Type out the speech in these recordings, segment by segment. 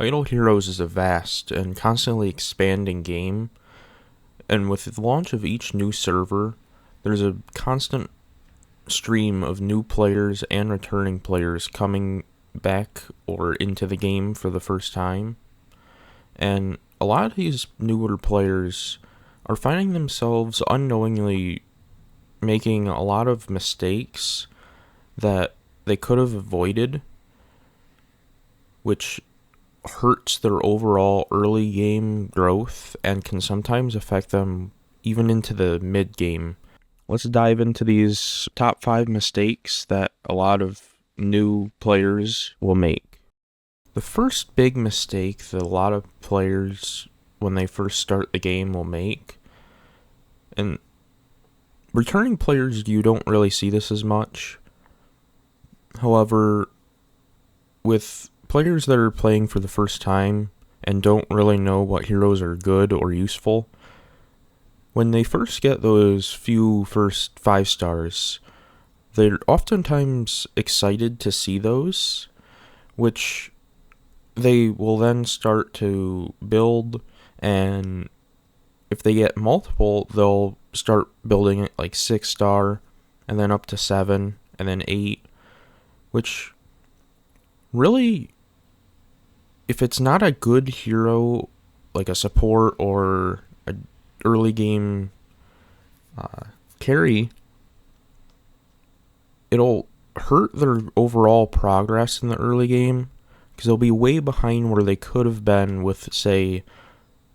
Idle Heroes is a vast and constantly expanding game, and with the launch of each new server, there's a constant stream of new players and returning players coming back or into the game for the first time. And a lot of these newer players are finding themselves unknowingly making a lot of mistakes that they could have avoided, which hurts their overall early game growth and can sometimes affect them even into the mid game. Let's dive into these top 5 mistakes that a lot of new players will make. The first big mistake that a lot of players, when they first start the game, will make, and returning players, you don't really see this as much. However, with players that are playing for the first time and don't really know what heroes are good or useful, when they first get those few first 5 stars, they're oftentimes excited to see those, which they will then start to build, and if they get multiple, they'll start building it like 6 star, and then up to 7, and then 8, which really, if it's not a good hero, like a support or a early game carry, it'll hurt their overall progress in the early game, because they'll be way behind where they could have been with, say,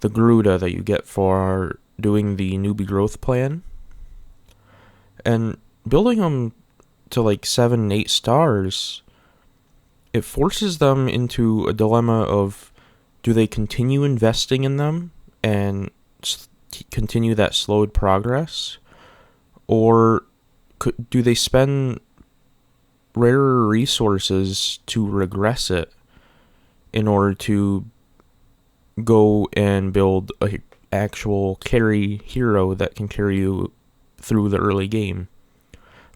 the Gruda that you get for doing the newbie growth plan. And building them to like 7 and 8 stars, it forces them into a dilemma of, do they continue investing in them and continue that slowed progress, or do they spend rarer resources to regress it in order to go and build a actual carry hero that can carry you through the early game?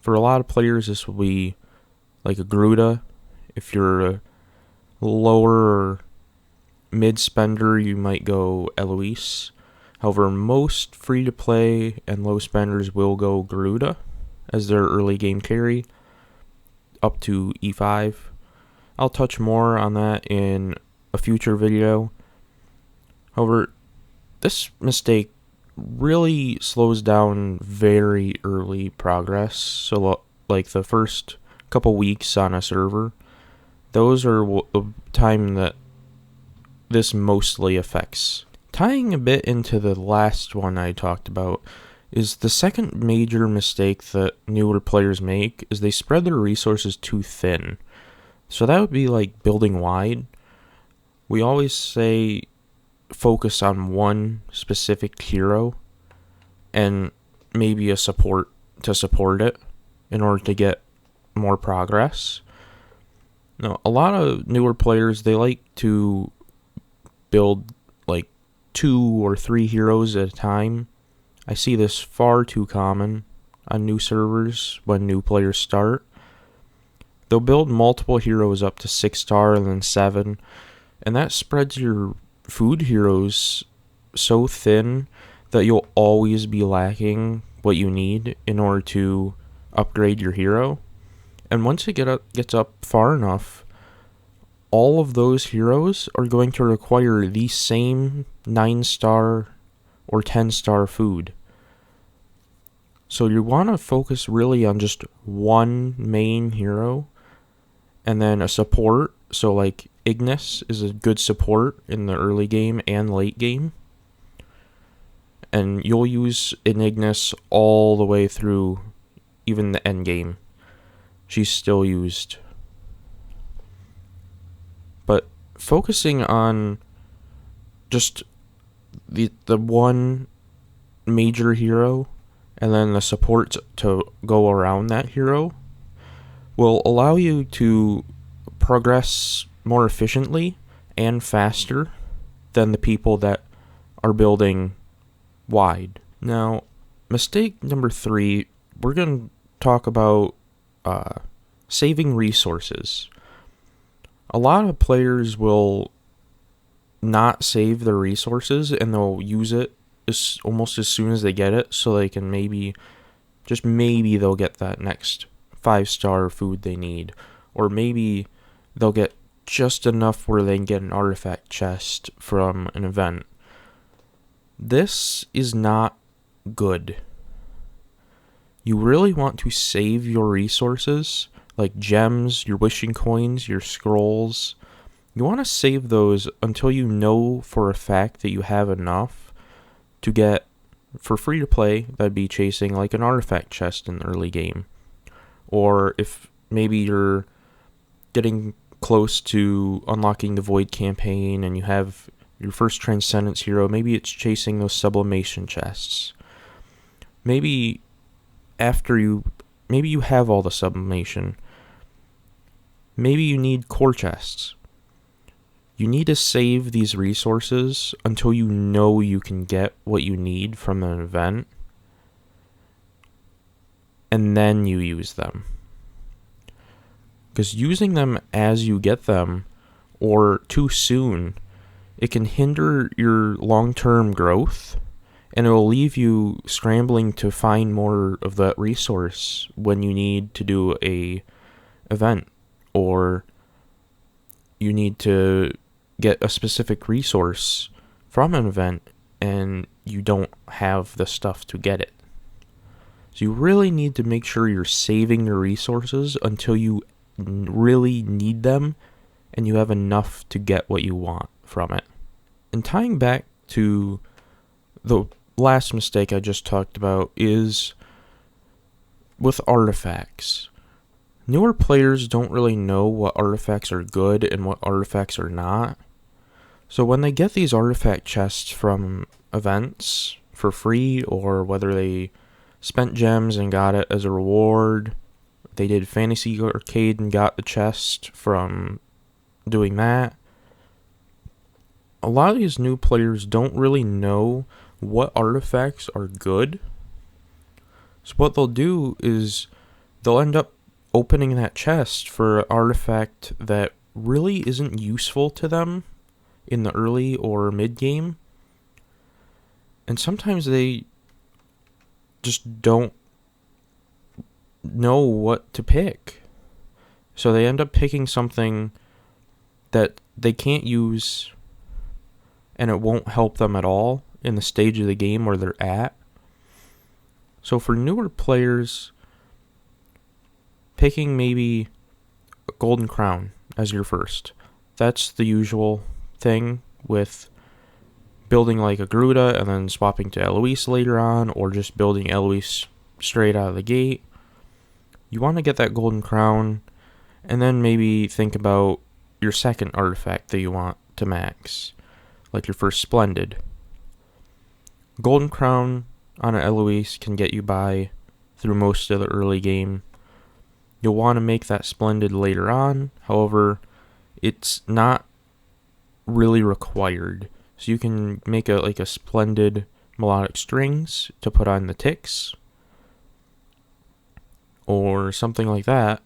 For a lot of players, this will be like a Gruda. If you're a lower or mid spender, you might go Eloise. However, most free-to-play and low spenders will go Garuda as their early game carry, up to E5. I'll touch more on that in a future video. However, this mistake really slows down very early progress. So, like the first couple weeks on a server, those are the time that this mostly affects. Tying a bit into the last one I talked about, is the second major mistake that newer players make is they spread their resources too thin. So that would be like building wide. We always say focus on one specific hero and maybe a support to support it in order to get more progress. Now, a lot of newer players, they like to build like 2 or 3 heroes at a time. I see this far too common on new servers when new players start. They'll build multiple heroes up to 6 star and then 7, and that spreads your food heroes so thin that you'll always be lacking what you need in order to upgrade your hero. And once it gets up far enough, all of those heroes are going to require the same 9 star or 10 star food. So you want to focus really on just one main hero and then a support. So like Ignis is a good support in the early game and late game. And you'll use an Ignis all the way through even the end game. She's still used. But focusing on just the one major hero and then the support to go around that hero will allow you to progress more efficiently and faster than the people that are building wide. Now, mistake number 3, we're going to talk about saving resources. A lot of players will not save their resources, and they'll use it almost as soon as they get it, so they can just maybe they'll get that next 5-star food they need, or maybe they'll get just enough where they can get an artifact chest from an event. This is not good. You really want to save your resources, like gems, your wishing coins, your scrolls. You want to save those until you know for a fact that you have enough to get, for free to play, that'd be chasing like an artifact chest in the early game. Or if maybe you're getting close to unlocking the Void campaign and you have your first Transcendence hero, maybe it's chasing those sublimation chests. Maybe you have all the sublimation. Maybe you need core chests. You need to save these resources until you know you can get what you need from an event, and then you use them. Because using them as you get them, or too soon, it can hinder your long-term growth, and it will leave you scrambling to find more of that resource when you need to do a event, or you need to get a specific resource from an event and you don't have the stuff to get it. So you really need to make sure you're saving your resources until you really need them and you have enough to get what you want from it. And tying back to the last mistake I just talked about is with artifacts. Newer players don't really know what artifacts are good and what artifacts are not. So when they get these artifact chests from events for free, or whether they spent gems and got it as a reward, they did Fantasy Arcade and got the chest from doing that, a lot of these new players don't really know what artifacts are good. So what they'll do is they'll end up opening that chest for an artifact that really isn't useful to them in the early or mid game, and sometimes they just don't know what to pick, so they end up picking something that they can't use and it won't help them at all in the stage of the game where they're at. So for newer players, picking maybe a golden crown as your first, that's the usual thing with building like a Gruta and then swapping to Eloise later on, or just building Eloise straight out of the gate. You want to get that golden crown and then maybe think about your second artifact that you want to max, like your first Splendid. Golden crown on an Eloise can get you by through most of the early game. You'll want to make that Splendid later on, however, it's not really required. So you can make a Splendid melodic strings to put on the ticks, or something like that,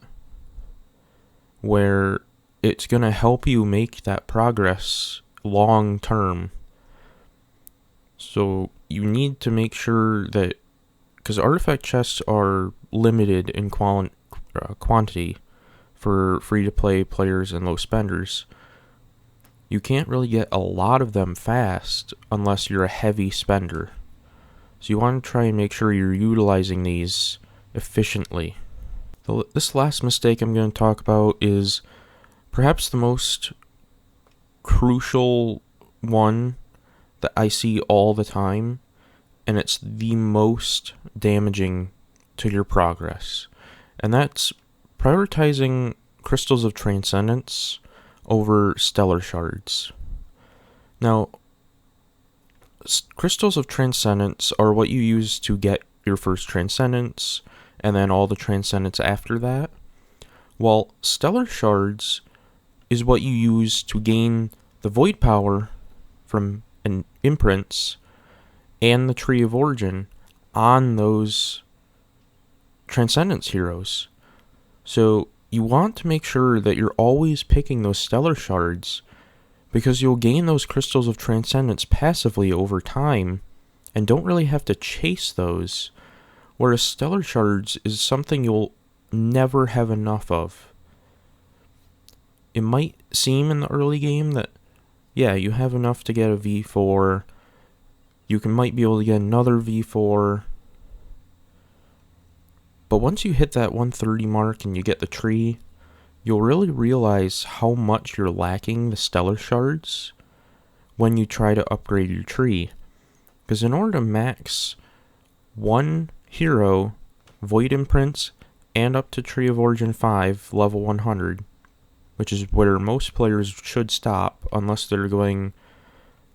where it's going to help you make that progress long term. So you need to make sure that, because artifact chests are limited in quantity for free-to-play players and low spenders, you can't really get a lot of them fast unless you're a heavy spender. So you want to try and make sure you're utilizing these efficiently. So this last mistake I'm going to talk about is perhaps the most crucial one that I see all the time, and it's the most damaging to your progress. And that's prioritizing Crystals of Transcendence over Stellar Shards. Now, Crystals of Transcendence are what you use to get your first Transcendence, and then all the Transcendence after that, while Stellar Shards is what you use to gain the Void power from an imprints and the Tree of Origin on those Transcendence heroes. So you want to make sure that you're always picking those Stellar Shards, because you'll gain those crystals of transcendence passively over time and don't really have to chase those, whereas stellar shards is something you'll never have enough of. It might seem in the early game that, yeah, you have enough to get a V4, might be able to get another V4, but once you hit that 130 mark and you get the tree, you'll really realize how much you're lacking the stellar shards when you try to upgrade your tree. Because in order to max one hero, Void Imprints, and up to Tree of Origin 5, level 100, which is where most players should stop unless they're going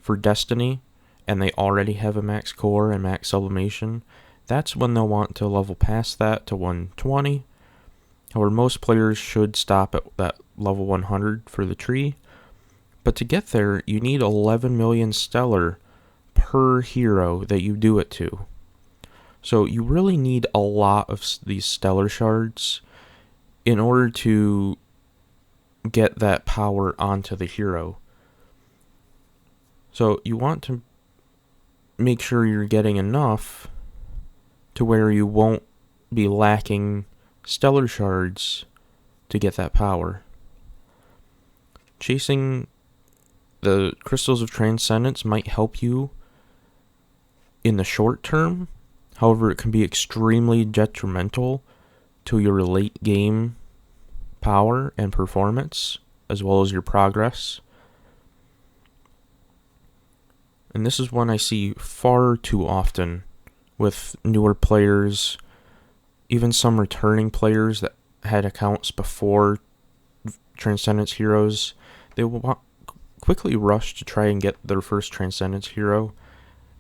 for Destiny and they already have a max core and max sublimation, that's when they'll want to level past that to 120. However, most players should stop at that level 100 for the tree. But to get there, you need 11 million stellar per hero that you do it to. So you really need a lot of these stellar shards in order to get that power onto the hero. So you want to make sure you're getting enough to where you won't be lacking stellar shards to get that power. Chasing the crystals of transcendence might help you in the short term. However, it can be extremely detrimental to your late game power and performance, as well as your progress. And this is one I see far too often with newer players, even some returning players that had accounts before Transcendence Heroes. They will quickly rush to try and get their first Transcendence Hero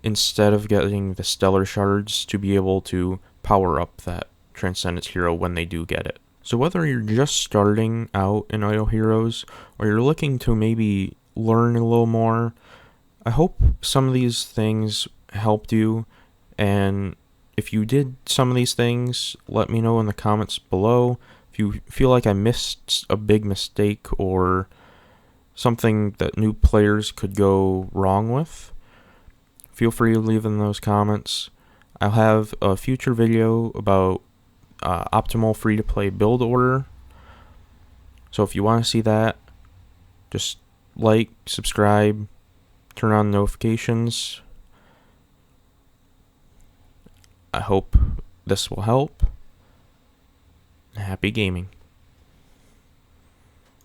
instead of getting the Stellar Shards to be able to power up that Transcendence Hero when they do get it. So whether you're just starting out in Idle Heroes or you're looking to maybe learn a little more, I hope some of these things helped you, and if you did some of these things, let me know in the comments below. If you feel like I missed a big mistake or something that new players could go wrong with, feel free to leave in those comments. I'll have a future video about optimal free-to-play build order. So if you want to see that, just like, subscribe, turn on notifications. I hope this will help. Happy gaming.